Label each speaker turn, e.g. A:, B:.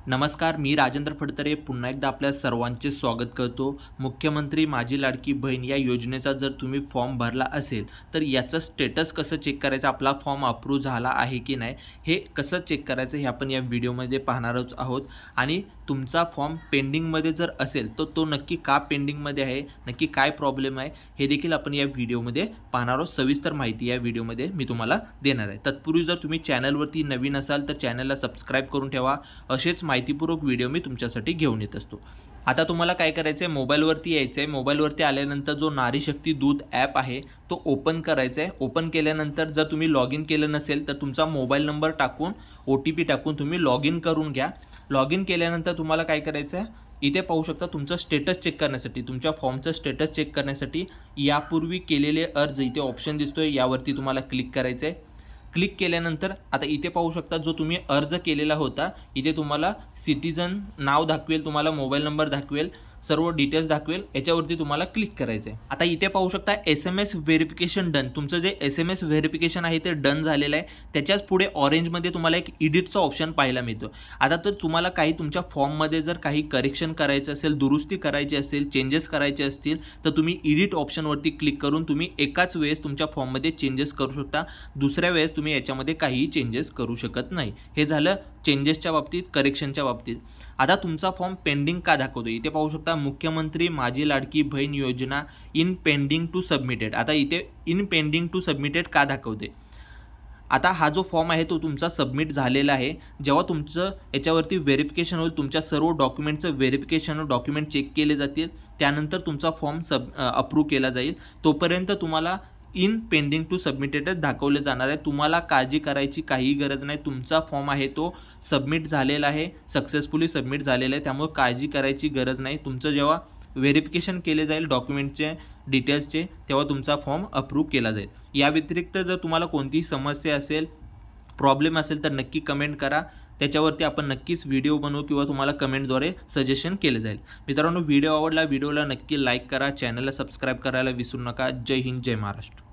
A: नमस्कार, मी राजेंद्र फडतरे पुन्हा एकदा आपल्या सर्वांचे स्वागत करतो। मुख्यमंत्री माझी लाडकी बहीण या योजनेचा जर तुम्ही फॉर्म भरला असेल तर याचं स्टेटस कसं चेक करायचं, आपला फॉर्म अप्रूव्ह झाला आहे की नाही हे कसं चेक करायचं हे आपण या व्हिडिओमध्ये पाहणार आहोत। आणि तुमचा फॉर्म पेंडिंगमध्ये जर असेल तर तो नक्की का पेंडिंगमध्ये आहे, नक्की काय प्रॉब्लेम आहे हे देखील आपण या व्हिडिओमध्ये पाहणार आहोत। सविस्तर माहिती या व्हिडिओमध्ये मी तुम्हाला देणार आहे। तत्पूर्वी जर तुम्ही चॅनलवरती नवीन असाल तर चॅनलला सबस्क्राइब करून ठेवा, असेच माहितीपूर्वक व्हिडिओ मी तुमच्यासाठी घेऊन येत असतो। आता तुम्हाला काय करायचं आहे, मोबाईलवरती यायचं आहे। मोबाईलवरती आल्यानंतर जो नारी शक्ती दूत ॲप आहे तो ओपन करायचा आहे। ओपन केल्यानंतर जर तुम्ही लॉग इन केलं नसेल तर तुमचा मोबाईल नंबर टाकून OTP टाकून तुम्ही लॉग इन करून घ्या। लॉग इन केल्यानंतर तुम्हाला काय करायचं आहे, इथे पाहू शकता तुमचं स्टेटस चेक करण्यासाठी, तुमच्या फॉर्मचं स्टेटस चेक करण्यासाठी यापूर्वी केलेले अर्ज इथे ऑप्शन दिसतोय, यावरती तुम्हाला क्लिक करायचं आहे। क्लिक केल्यानंतर आता इथे पाहू शकता जो तुम्ही अर्ज केलेला होता इथे तुम्हाला सिटीजन नाव दाखवेल, तुम्हाला मोबाईल नंबर दाखवेल, सर्व डिटेल्स दाखवेल, याच्यावरती तुम्हाला क्लिक करायचं आहे। आता इथे पाहू शकता SMS व्हेरिफिकेशन डन, तुमचं जे SMS व्हेरिफिकेशन आहे ते डन झालेलं आहे। त्याच्याच पुढे ऑरेंजमध्ये तुम्हाला एक एडिटचा ऑप्शन पाहायला मिळतो। आता तर तुम्हाला काही तुमच्या फॉर्ममध्ये जर काही करेक्शन करायचं असेल, दुरुस्ती करायची असेल, चेंजेस करायचे असतील तर तुम्ही एडिट ऑप्शनवरती क्लिक करून तुम्ही एकाच वेळेस तुमच्या फॉर्ममध्ये चेंजेस करू शकता, दुसऱ्या वेळेस तुम्ही याच्यामध्ये काहीही चेंजेस करू शकत नाही। हे झालं चेंजेसच्या बाबतीत, करेक्शनच्या बाबतीत। आता तुमचा फॉर्म पेंडिंग का दाखवतो, इथे पाहू शकता मुख्यमंत्री माझी लाडकी बहीण योजना इन पेंडिंग टू सबमिटेड। आता इथे इन पेंडिंग टू सबमिटेड का दाखवते, आता हा जो फॉर्म आहे तो तुमचा सबमिट झालेला आहे। जेव्हा तुमचं याच्यावरती व्हेरिफिकेशन होईल, तुमच्या सर्व डॉक्युमेंटचं व्हेरिफिकेशन, डॉक्युमेंट चेक केले जातील, त्यानंतर तुमचा फॉर्म अप्रूव्ह केला जाईल। तोपर्यंत तुम्हाला इन पेंडिंग टू सबमिटेडच दाखवले जाणार आहे। तुम्हाला काळजी करायची काही गरज नाही, तुमचा फॉर्म आहे तो सबमिट झालेला आहे, सक्सेसफुली सबमिट झालेला आहे, त्यामुळे काळजी करायची गरज नाही। तुमचं जेव्हा व्हेरिफिकेशन केले जाईल डॉक्युमेंटचे डिटेल्सचे तेव्हा तुमचा फॉर्म अप्रूव्ह केला जाईल। या व्यतिरिक्त जर तुम्हाला कोणतीही समस्या असेल, प्रॉब्लेम असेल तर नक्की कमेंट करा, त्याच्यावरती आपण नक्कीच व्हिडिओ बनवू किंवा तुम्हाला कमेंटद्वारे सजेशन केले जाईल। मित्रांनो, व्हिडिओ आवडला व्हिडिओला नक्की लाईक करा, चॅनलला सबस्क्राईब करायला विसरू नका। जय हिंद, जय महाराष्ट्र।